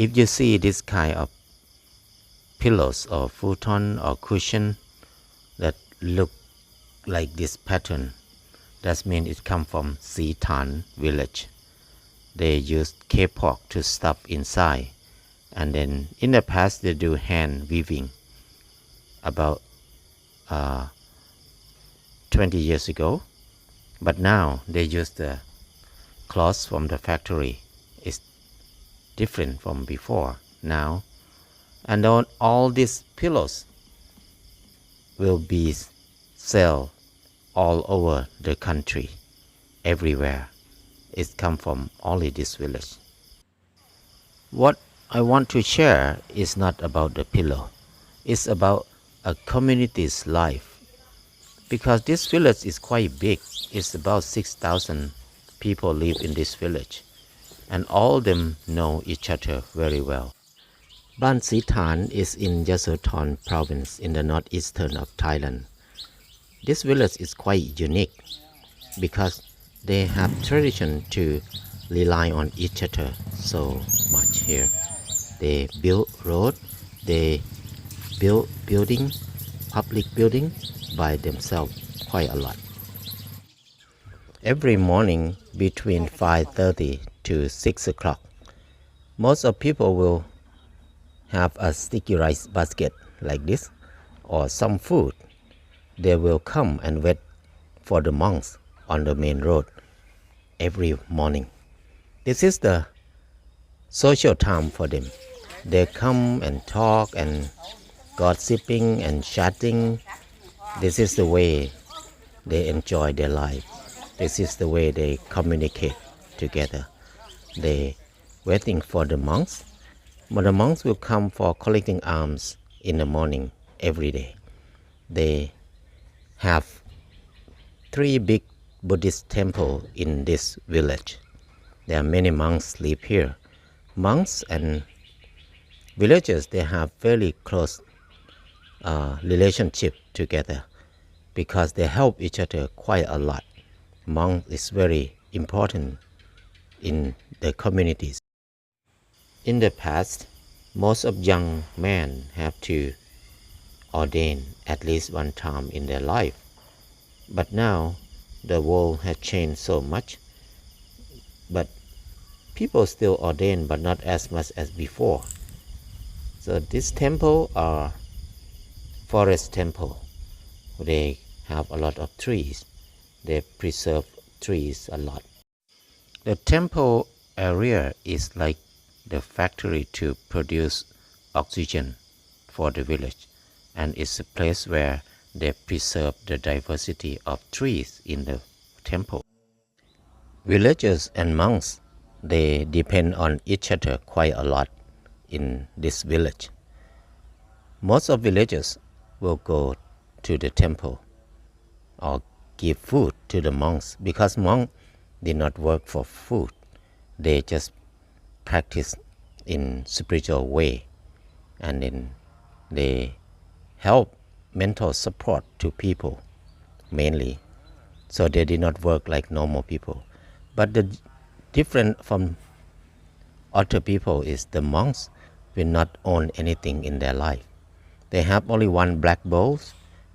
If you see this kind of pillows or futon or cushion that look like this pattern, that means it come from Sritan village. They used K-pork to stuff inside, and then in the past they do hand weaving about 20 years ago, but now they use the cloth from the factory. It's different from before now, and then all these pillows will be sold all over the country, everywhere. It come from only this village. What I want to share is not about the pillow. It's about a community's life. Because this village is quite big. It's about 6,000 people live in this village. And all of them know each other very well. Ban Sritan is in Yasothon province in the northeastern of Thailand. This village is quite unique because they have tradition to rely on each other so much here. They build road, they build building, public building by themselves quite a lot. Every morning between 5:30 to 6 o'clock, most of people will have a sticky rice basket like this or some food. They will come and wait for the monks on the main road every morning. This is the social time for them. They come and talk and gossiping and chatting. This is the way they enjoy their life. This is the way they communicate together. They waiting for the monks. But the monks will come for collecting alms in the morning every day. They have 3 big Buddhist temples in this village. There are many monks live here. Monks and villagers, they have very close relationship together because they help each other quite a lot. Monk is very important in the communities. In the past, most of young men have to ordain at least one time in their life. But now the world has changed so much. But people still ordain, but not as much as before. So this temple are forest temple. They have a lot of trees. They preserve trees a lot. The temple area is like the factory to produce oxygen for the village, and it's a place where they preserve the diversity of trees in the temple. Villagers and monks, they depend on each other quite a lot in this village. Most of villagers will go to the temple or give food to the monks because monks did not work for food. They just practice in spiritual way, and then they help mental support to people mainly. So they did not work like normal people. But the different from other people is the monks will not own anything in their life. They have only one black bowl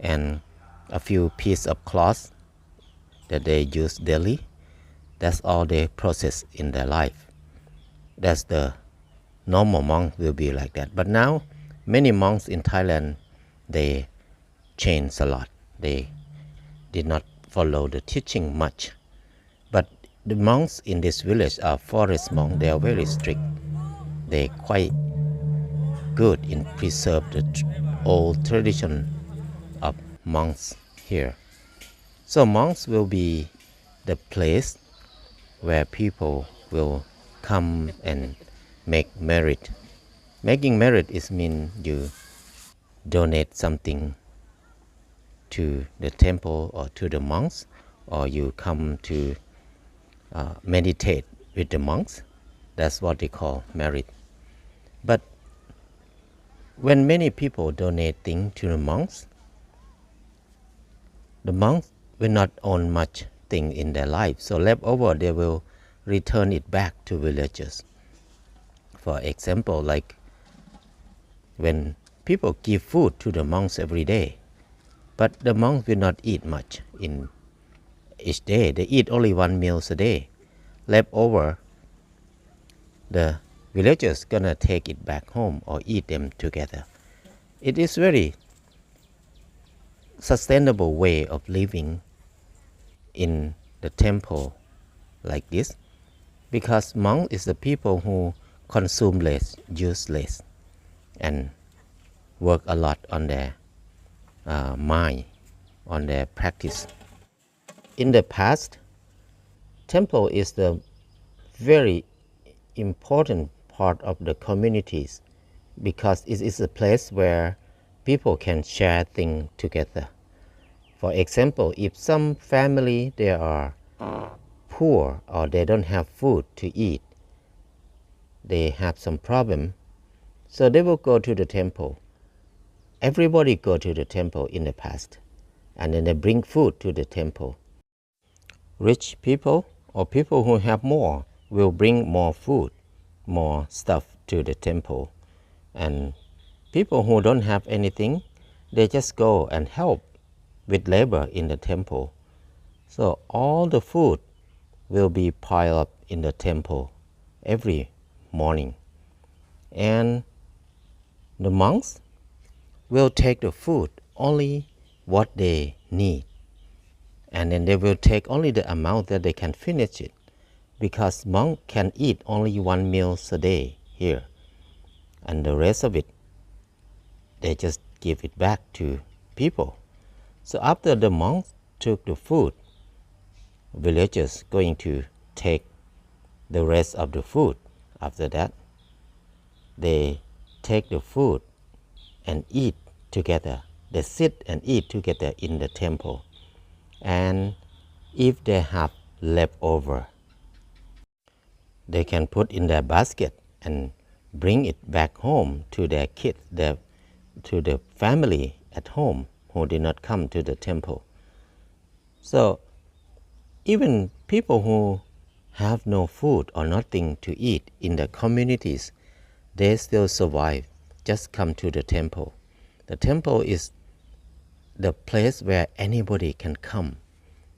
and a few pieces of cloth that they use daily. That's all they process in their life. That's the normal monk will be like that. But now many monks in Thailand, they changed a lot. They did not follow the teaching much. But the monks in this village are forest monks. They are very strict. They quite good in preserve the old tradition of monks here. So monks will be the place where people will come and make merit. Making merit is mean you donate something to the temple or to the monks, or you come to meditate with the monks. That's what they call merit. But when many people donate things to the monks will not own much thing in their life. So left over, they will return it back to villagers For example, like when people give food to the monks every day, but the monks will not eat much in each day. They eat only one meal a day. Left over, the villagers gonna take it back home or eat them together. It is very sustainable way of living in the temple like this, because monk is the people who consume less, use less, and work a lot on their mind, on their practice. In the past, temple is the very important part of the communities, because it is a place where people can share things together. For example, if some family they are poor or they don't have food to eat, they have some problem, so they will go to the temple. Everybody go to the temple in the past, and then they bring food to the temple. Rich people or people who have more will bring more food, more stuff to the temple. And people who don't have anything, they just go and help with labor in the temple. So all the food will be piled up in the temple every morning. And the monks will take the food only what they need. And then they will take only the amount that they can finish it, because monk can eat only one meal a day here, and the rest of it they just give it back to people. So after the monks took the food, villagers going to take the rest of the food. After that, they take the food and eat together. They sit and eat together in the temple. And if they have leftover, they can put in their basket and bring it back home to their kids, to the family at home who did not come to the temple. So even people who have no food or nothing to eat in the communities, they still survive, just come to the temple. The temple is the place where anybody can come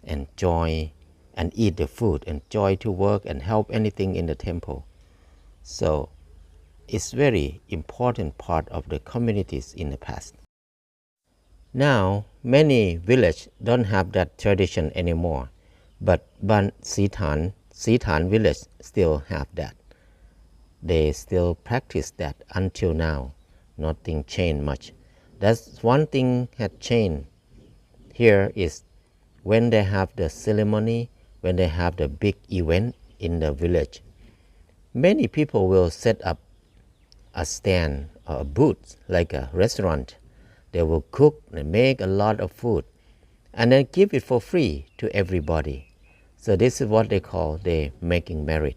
and join and eat the food, and join to work and help anything in the temple. So it's very important part of the communities in the past. Now many villages don't have that tradition anymore, but Sritan village still have that. They still practice that until now. Nothing changed much. That's one thing had changed here is when they have the ceremony, when they have the big event in the village, many people will set up a stand or a booth like a restaurant. They will cook and make a lot of food and then give it for free to everybody. So this is what they call they making merit.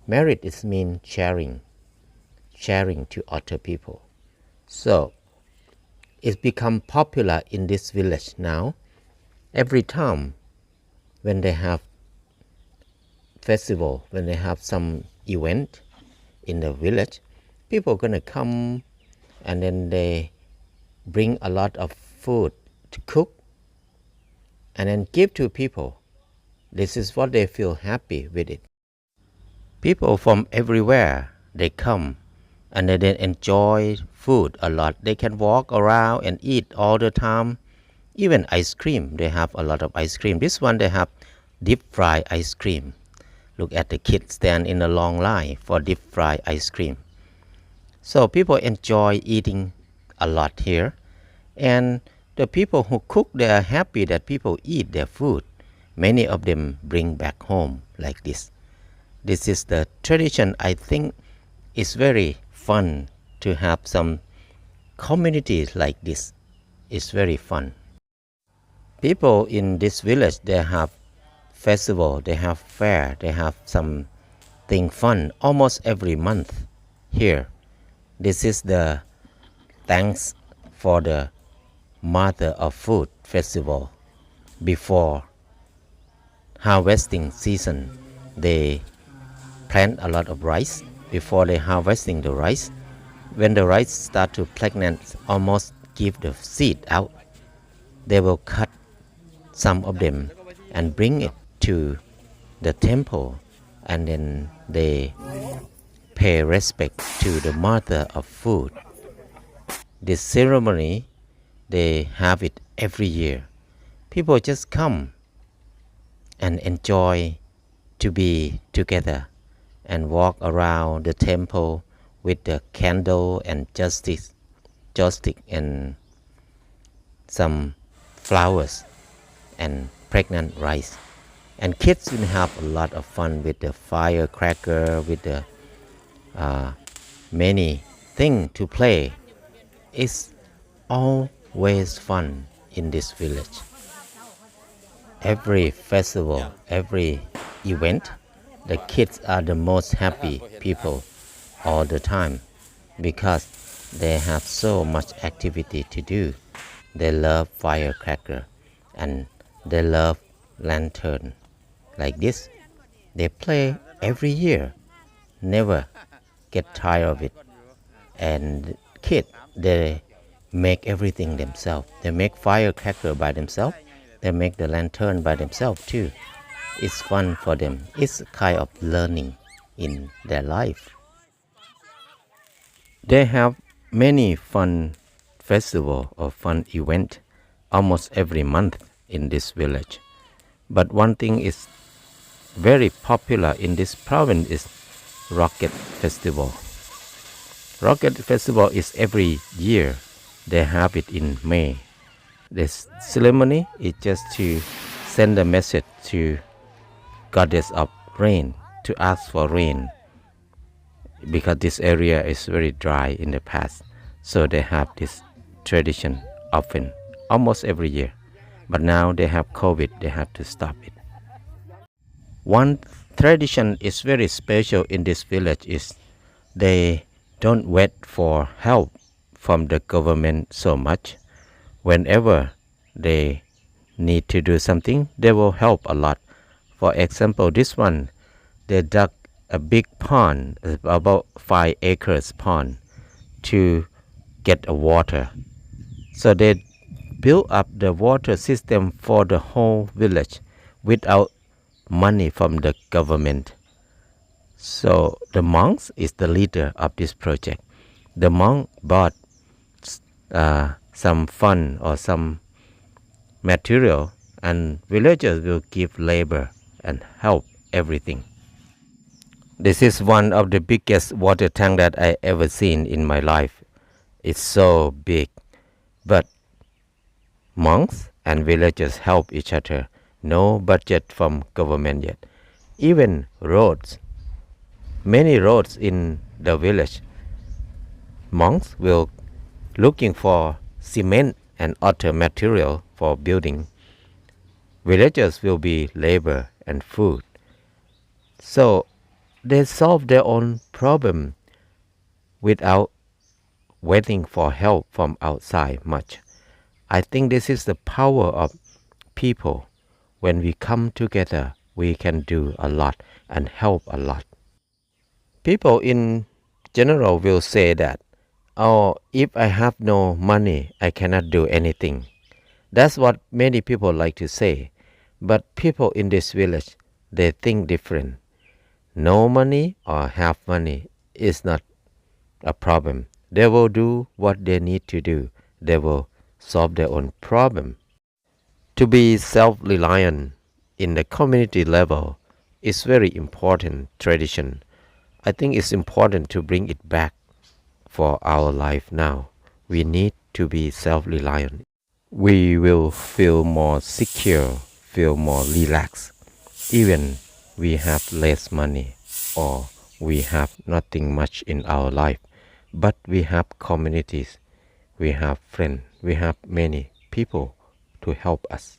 Merit is mean sharing to other people. So it's become popular in this village now. Every time when they have festival, when they have some event in the village, people are gonna come and then they bring a lot of food to cook and then give to people. This is what they feel happy with it. People from everywhere, they come and they enjoy food a lot. They can walk around and eat all the time. Even ice cream, they have a lot of ice cream. This one they have deep fried ice cream. Look at the kids stand in a long line for deep fried ice cream. So people enjoy eating a lot here. And the people who cook, they are happy that people eat their food. Many of them bring back home like this. This is the tradition. I think it's very fun to have some communities like this. It's very fun. People in this village, they have festival, they have fair, they have something fun almost every month here. This is the thanks for the Mother of Food festival. Before harvesting season, they plant a lot of rice before they harvesting the rice. When the rice start to pregnant, almost give the seed out, they will cut some of them and bring it to the temple, and then they pay respect to the mother of food. This ceremony, they have it every year. People just come and enjoy to be together and walk around the temple with the candle and joystick and some flowers and pregnant rice. And kids will have a lot of fun with the firecracker, with the many things to play. It's always fun in this village. Every festival, every event, the kids are the most happy people all the time because they have so much activity to do. They love firecracker and they love lantern like this. They play every year, never get tired of it. And kids, they make everything themselves. They make firecracker by themselves. They make the lantern by themselves too. It's fun for them. It's a kind of learning in their life. They have many fun festival or fun event almost every month in this village. But one thing is very popular in this province is Rocket Festival. Rocket Festival is every year. They have it in May. This ceremony is just to send a message to goddess of rain, to ask for rain, because this area is very dry in the past. So they have this tradition often, almost every year. But now they have COVID, they have to stop it. One tradition is very special in this village is they don't wait for help from the government so much. Whenever they need to do something, they will help a lot. For example, this one, they dug a big pond, about 5 acres pond, to get a water. So they built up the water system for the whole village without money from the government. So the monks is the leader of this project. The monk bought some fund or some material, and villagers will give labor and help everything. This is one of the biggest water tank that I ever seen in my life. It's so big, but monks and villagers help each other. No budget from government yet. Even roads, many roads in the village, monks will looking for cement and other material for building. Villagers will be labor and food. So they solve their own problem without waiting for help from outside much. I think this is the power of people. When we come together, we can do a lot and help a lot. People in general will say that, oh, if I have no money, I cannot do anything. That's what many people like to say. But people in this village, they think different. No money or have money is not a problem. They will do what they need to do. They will solve their own problem. To be self-reliant in the community level is very important tradition. I think it's important to bring it back for our life now. We need to be self-reliant. We will feel more secure, feel more relaxed, even we have less money or we have nothing much in our life, but we have communities, we have friends, we have many people to help us.